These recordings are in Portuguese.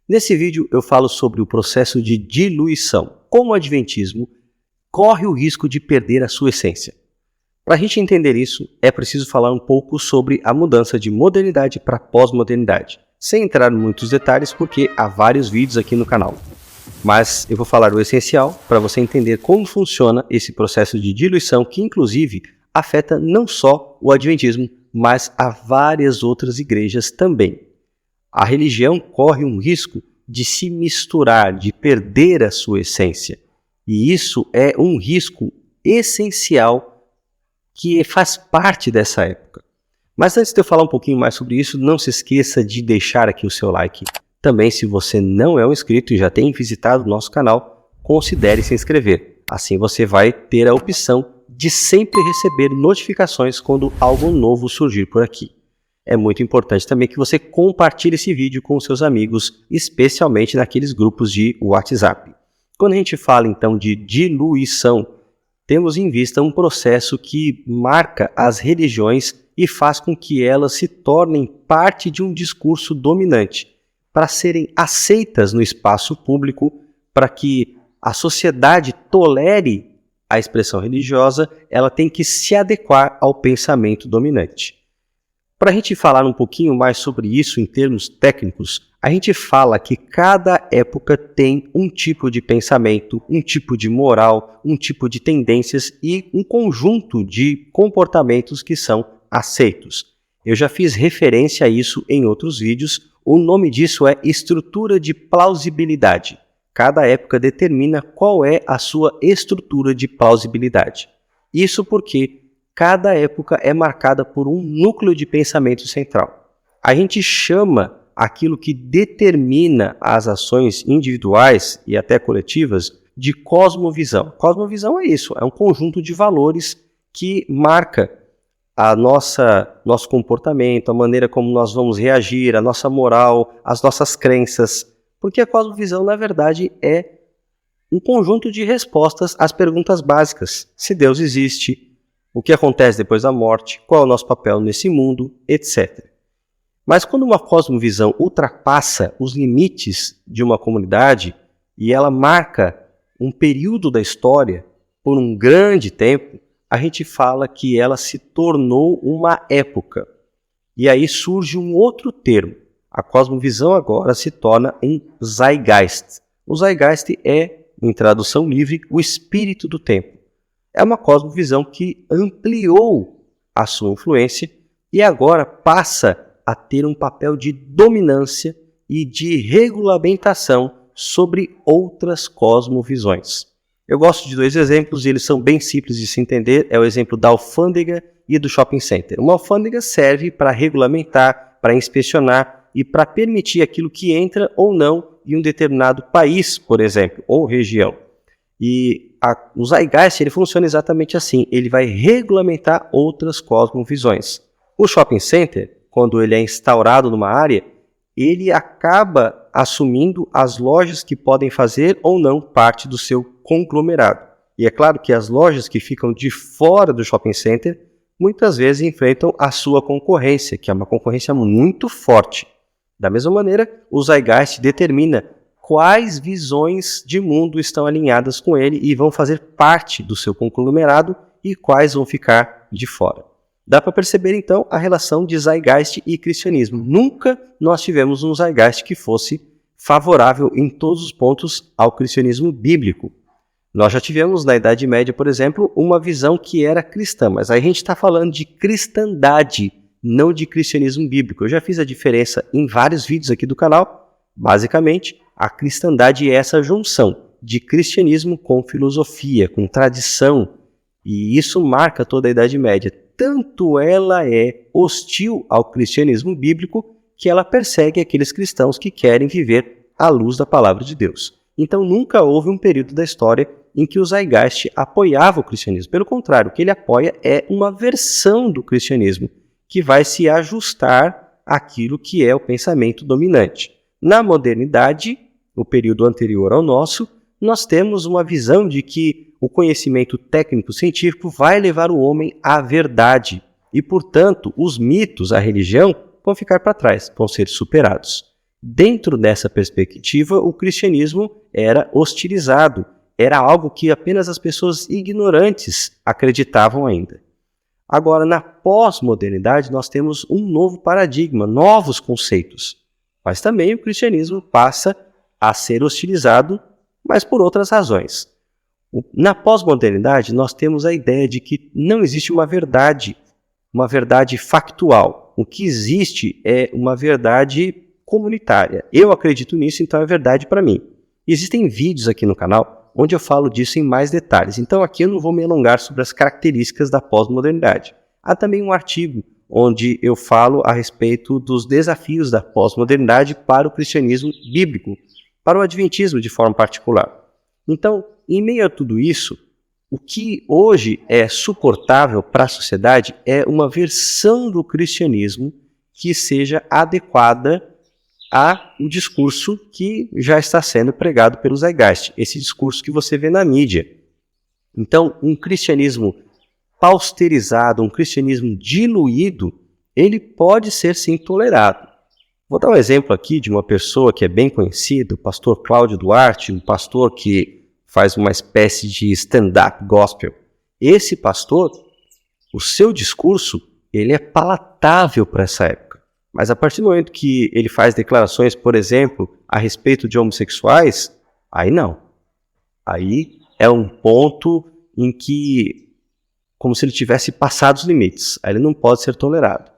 Nesse vídeo eu falo sobre o processo de diluição, como o Adventismo corre o risco de perder a sua essência. Para a gente entender isso, é preciso falar um pouco sobre a mudança de modernidade para pós-modernidade, sem entrar em muitos detalhes porque há vários vídeos aqui no canal. Mas eu vou falar o essencial para você entender como funciona esse processo de diluição que inclusive afeta não só o Adventismo, mas a várias outras igrejas também. A religião corre um risco de se misturar, de perder a sua essência. E isso é um risco essencial que faz parte dessa época. Mas antes de eu falar um pouquinho mais sobre isso, não se esqueça de deixar aqui o seu like. Também, se você não é um inscrito e já tem visitado o nosso canal, considere se inscrever. Assim você vai ter a opção de sempre receber notificações quando algo novo surgir por aqui. É muito importante também que você compartilhe esse vídeo com seus amigos, especialmente naqueles grupos de WhatsApp. Quando a gente fala então de diluição, temos em vista um processo que marca as religiões e faz com que elas se tornem parte de um discurso dominante, para serem aceitas no espaço público, para que a sociedade tolere a expressão religiosa, ela tem que se adequar ao pensamento dominante. Para a gente falar um pouquinho mais sobre isso em termos técnicos, a gente fala que cada época tem um tipo de pensamento, um tipo de moral, um tipo de tendências e um conjunto de comportamentos que são aceitos. Eu já fiz referência a isso em outros vídeos, o nome disso é estrutura de plausibilidade. Cada época determina qual é a sua estrutura de plausibilidade. Isso porque cada época é marcada por um núcleo de pensamento central. A gente chama aquilo que determina as ações individuais e até coletivas de cosmovisão. Cosmovisão é isso, é um conjunto de valores que marca nosso comportamento, a maneira como nós vamos reagir, a nossa moral, as nossas crenças. Porque a cosmovisão, na verdade, é um conjunto de respostas às perguntas básicas. Se Deus existe, o que acontece depois da morte, qual é o nosso papel nesse mundo, etc. Mas quando uma cosmovisão ultrapassa os limites de uma comunidade e ela marca um período da história por um grande tempo, a gente fala que ela se tornou uma época. E aí surge um outro termo. A cosmovisão agora se torna um Zeitgeist. O Zeitgeist é, em tradução livre, o espírito do tempo. É uma cosmovisão que ampliou a sua influência e agora passa a ter um papel de dominância e de regulamentação sobre outras cosmovisões. Eu gosto de dois exemplos e eles são bem simples de se entender. É o exemplo da alfândega e do shopping center. Uma alfândega serve para regulamentar, para inspecionar e para permitir aquilo que entra ou não em um determinado país, por exemplo, ou região. E o Zeitgeist ele funciona exatamente assim, ele vai regulamentar outras cosmovisões. O shopping center, quando ele é instaurado numa área, ele acaba assumindo as lojas que podem fazer ou não parte do seu conglomerado. E é claro que as lojas que ficam de fora do shopping center muitas vezes enfrentam a sua concorrência, que é uma concorrência muito forte. Da mesma maneira, o Zeitgeist determina quais visões de mundo estão alinhadas com ele e vão fazer parte do seu conglomerado e quais vão ficar de fora. Dá para perceber então a relação de Zeitgeist e cristianismo. Nunca nós tivemos um Zeitgeist que fosse favorável em todos os pontos ao cristianismo bíblico. Nós já tivemos na Idade Média, por exemplo, uma visão que era cristã, mas aí a gente está falando de cristandade, não de cristianismo bíblico. Eu já fiz a diferença em vários vídeos aqui do canal. Basicamente, a cristandade é essa junção de cristianismo com filosofia, com tradição, e isso marca toda a Idade Média. Tanto ela é hostil ao cristianismo bíblico que ela persegue aqueles cristãos que querem viver à luz da palavra de Deus. Então nunca houve um período da história em que o Zeitgeist apoiava o cristianismo. Pelo contrário, o que ele apoia é uma versão do cristianismo que vai se ajustar àquilo que é o pensamento dominante. Na modernidade, no período anterior ao nosso, nós temos uma visão de que o conhecimento técnico-científico vai levar o homem à verdade e, portanto, os mitos, a religião, vão ficar para trás, vão ser superados. Dentro dessa perspectiva, o cristianismo era hostilizado, era algo que apenas as pessoas ignorantes acreditavam ainda. Agora, na pós-modernidade, nós temos um novo paradigma, novos conceitos, mas também o cristianismo passa a ser hostilizado, mas por outras razões. Na pós-modernidade, nós temos a ideia de que não existe uma verdade factual. O que existe é uma verdade comunitária. Eu acredito nisso, então é verdade para mim. Existem vídeos aqui no canal onde eu falo disso em mais detalhes. Então aqui eu não vou me alongar sobre as características da pós-modernidade. Há também um artigo onde eu falo a respeito dos desafios da pós-modernidade para o cristianismo bíblico, para o adventismo de forma particular. Então, em meio a tudo isso, o que hoje é suportável para a sociedade é uma versão do cristianismo que seja adequada ao discurso que já está sendo pregado pelo Zeitgeist, esse discurso que você vê na mídia. Então, um cristianismo pausterizado, um cristianismo diluído, ele pode ser sim tolerado. Vou dar um exemplo aqui de uma pessoa que é bem conhecida, o pastor Cláudio Duarte, um pastor que faz uma espécie de stand-up gospel. Esse pastor, o seu discurso, ele é palatável para essa época. Mas a partir do momento que ele faz declarações, por exemplo, a respeito de homossexuais, aí não. Aí é um ponto em que, como se ele tivesse passado os limites, aí ele não pode ser tolerado.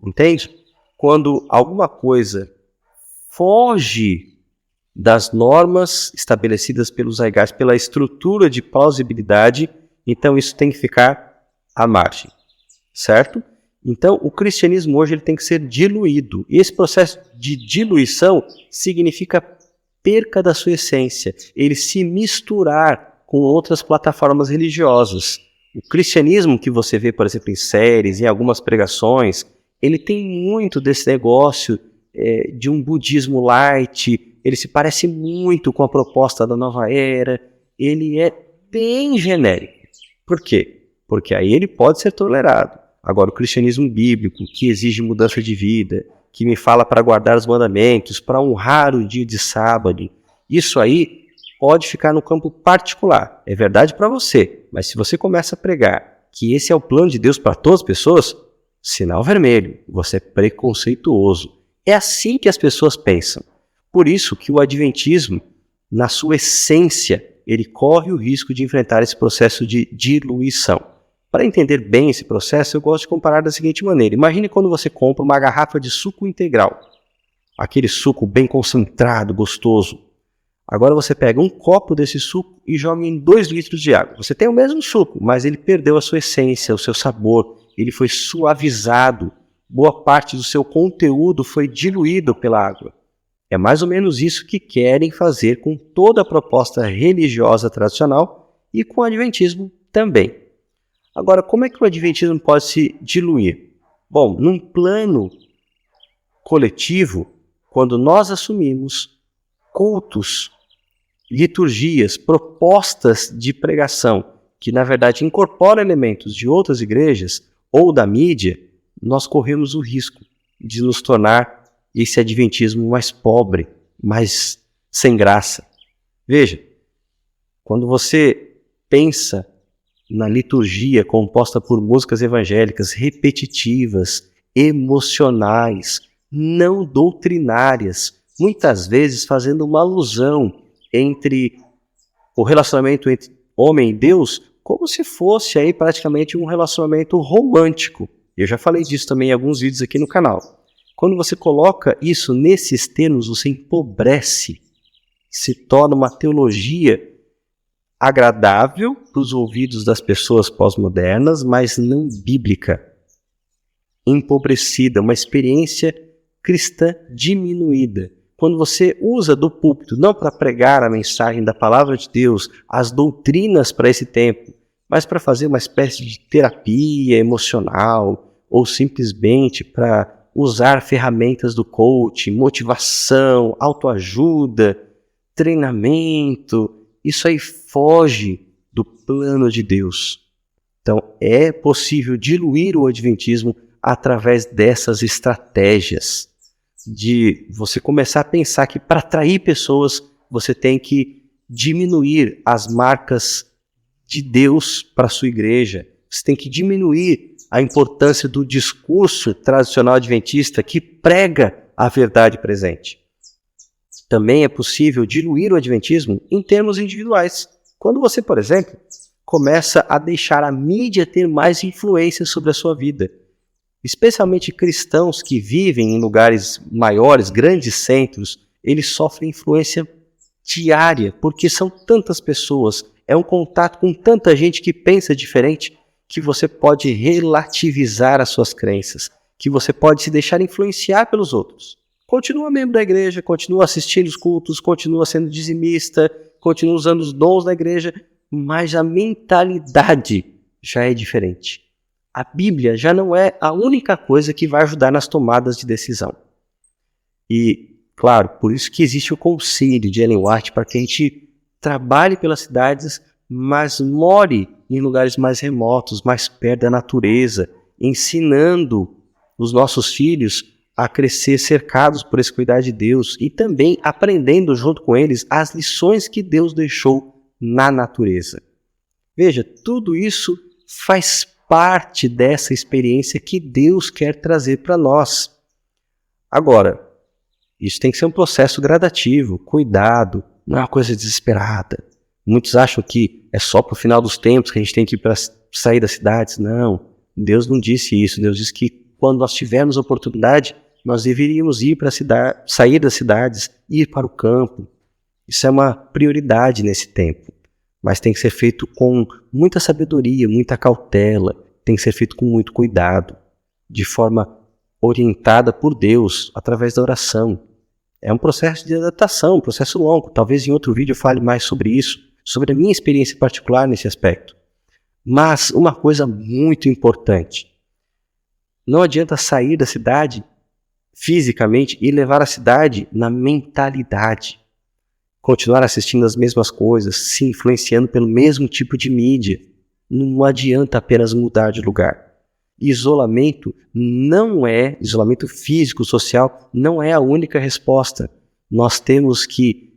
Entende? Quando alguma coisa foge das normas estabelecidas pelos Zeitgeist, pela estrutura de plausibilidade, então isso tem que ficar à margem, certo? Então o cristianismo hoje ele tem que ser diluído, e esse processo de diluição significa perca da sua essência, ele se misturar com outras plataformas religiosas. O cristianismo que você vê, por exemplo, em séries, em algumas pregações, ele tem muito desse negócio de um budismo light. Ele se parece muito com a proposta da nova era, ele é bem genérico. Por quê? Porque aí ele pode ser tolerado. Agora, o cristianismo bíblico, que exige mudança de vida, que me fala para guardar os mandamentos, para honrar o dia de sábado, isso aí pode ficar no campo particular. É verdade para você, mas se você começa a pregar que esse é o plano de Deus para todas as pessoas, sinal vermelho, você é preconceituoso. É assim que as pessoas pensam. Por isso que o adventismo, na sua essência, ele corre o risco de enfrentar esse processo de diluição. Para entender bem esse processo, eu gosto de comparar da seguinte maneira. Imagine quando você compra uma garrafa de suco integral. Aquele suco bem concentrado, gostoso. Agora você pega um copo desse suco e joga em 2 litros de água. Você tem o mesmo suco, mas ele perdeu a sua essência, o seu sabor. Ele foi suavizado. Boa parte do seu conteúdo foi diluído pela água. É mais ou menos isso que querem fazer com toda a proposta religiosa tradicional e com o adventismo também. Agora, como é que o adventismo pode se diluir? Bom, num plano coletivo, quando nós assumimos cultos, liturgias, propostas de pregação, que na verdade incorporam elementos de outras igrejas ou da mídia, nós corremos o risco de nos tornar esse adventismo mais pobre, mais sem graça. Veja, quando você pensa na liturgia composta por músicas evangélicas repetitivas, emocionais, não doutrinárias, muitas vezes fazendo uma alusão entre o relacionamento entre homem e Deus, como se fosse aí praticamente um relacionamento romântico. Eu já falei disso também em alguns vídeos aqui no canal. Quando você coloca isso nesses termos, você empobrece, se torna uma teologia agradável para os ouvidos das pessoas pós-modernas, mas não bíblica, empobrecida, uma experiência cristã diminuída. Quando você usa do púlpito não para pregar a mensagem da palavra de Deus, as doutrinas para esse tempo, mas para fazer uma espécie de terapia emocional ou simplesmente para usar ferramentas do coaching, motivação, autoajuda, treinamento, isso aí foge do plano de Deus. Então é possível diluir o adventismo através dessas estratégias. de você começar a pensar que para atrair pessoas você tem que diminuir as marcas de Deus para a sua igreja. Você tem que diminuir a importância do discurso tradicional adventista que prega a verdade presente. Também é possível diluir o adventismo em termos individuais. Quando você, por exemplo, começa a deixar a mídia ter mais influência sobre a sua vida. Especialmente cristãos que vivem em lugares maiores, grandes centros, eles sofrem influência diária, porque são tantas pessoas, é um contato com tanta gente que pensa diferente, que você pode relativizar as suas crenças, que você pode se deixar influenciar pelos outros. Continua membro da igreja, continua assistindo os cultos, continua sendo dizimista, continua usando os dons da igreja, mas a mentalidade já é diferente. A Bíblia já não é a única coisa que vai ajudar nas tomadas de decisão. E, claro, por isso que existe o conselho de Ellen White para que a gente trabalhe pelas cidades, mas more em lugares mais remotos, mais perto da natureza, ensinando os nossos filhos a crescer cercados por esse cuidado de Deus e também aprendendo junto com eles as lições que Deus deixou na natureza. Veja, tudo isso faz parte dessa experiência que Deus quer trazer para nós. Agora, isso tem que ser um processo gradativo, cuidado, não é uma coisa desesperada. Muitos acham que é só para o final dos tempos que a gente tem que ir para sair das cidades. Não, Deus não disse isso. Deus disse que quando nós tivermos oportunidade, nós deveríamos ir para a cidade, sair das cidades, ir para o campo. Isso é uma prioridade nesse tempo. Mas tem que ser feito com muita sabedoria, muita cautela, tem que ser feito com muito cuidado, de forma orientada por Deus, através da oração. É um processo de adaptação, um processo longo. Talvez em outro vídeo eu fale mais sobre isso, sobre a minha experiência particular nesse aspecto. Mas uma coisa muito importante, não adianta sair da cidade fisicamente e levar a cidade na mentalidade. Continuar assistindo as mesmas coisas, se influenciando pelo mesmo tipo de mídia. Não adianta apenas mudar de lugar. Isolamento físico, social, não é a única resposta. Nós temos que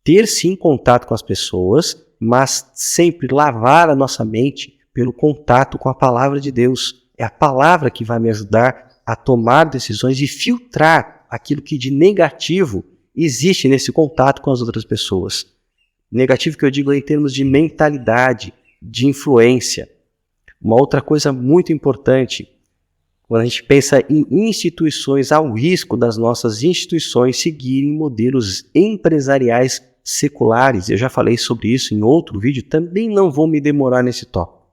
ter sim contato com as pessoas, mas sempre lavar a nossa mente pelo contato com a palavra de Deus. É a palavra que vai me ajudar a tomar decisões e filtrar aquilo que de negativo existe nesse contato com as outras pessoas. Negativo que eu digo em termos de mentalidade, de influência. Uma outra coisa muito importante, quando a gente pensa em instituições, há o risco das nossas instituições seguirem modelos empresariais seculares. Eu já falei sobre isso em outro vídeo, também não vou me demorar nesse tópico.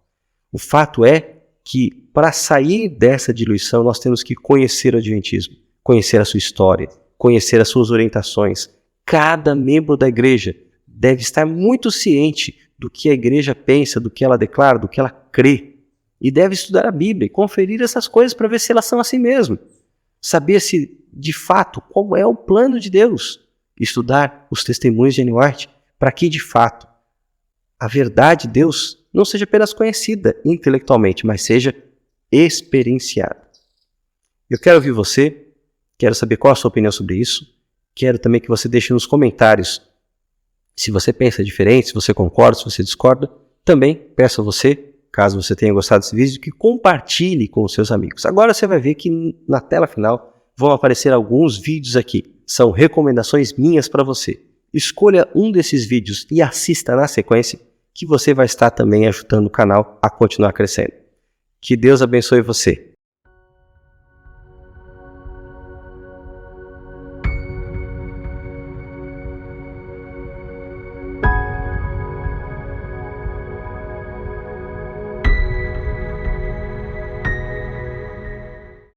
O fato é que para sair dessa diluição nós temos que conhecer o adventismo, conhecer a sua história, conhecer as suas orientações. Cada membro da igreja deve estar muito ciente do que a igreja pensa, do que ela declara, do que ela crê. E deve estudar a Bíblia e conferir essas coisas para ver se elas são assim mesmo. Saber se, de fato, qual é o plano de Deus. Estudar os testemunhos de Ellen White para que, de fato, a verdade de Deus não seja apenas conhecida intelectualmente, mas seja experienciada. Eu quero ouvir você, quero saber qual a sua opinião sobre isso. Quero também que você deixe nos comentários se você pensa diferente, se você concorda, se você discorda. Também peço a você, caso você tenha gostado desse vídeo, que compartilhe com os seus amigos. Agora você vai ver que na tela final vão aparecer alguns vídeos aqui. São recomendações minhas para você. Escolha um desses vídeos e assista na sequência, que você vai estar também ajudando o canal a continuar crescendo. Que Deus abençoe você.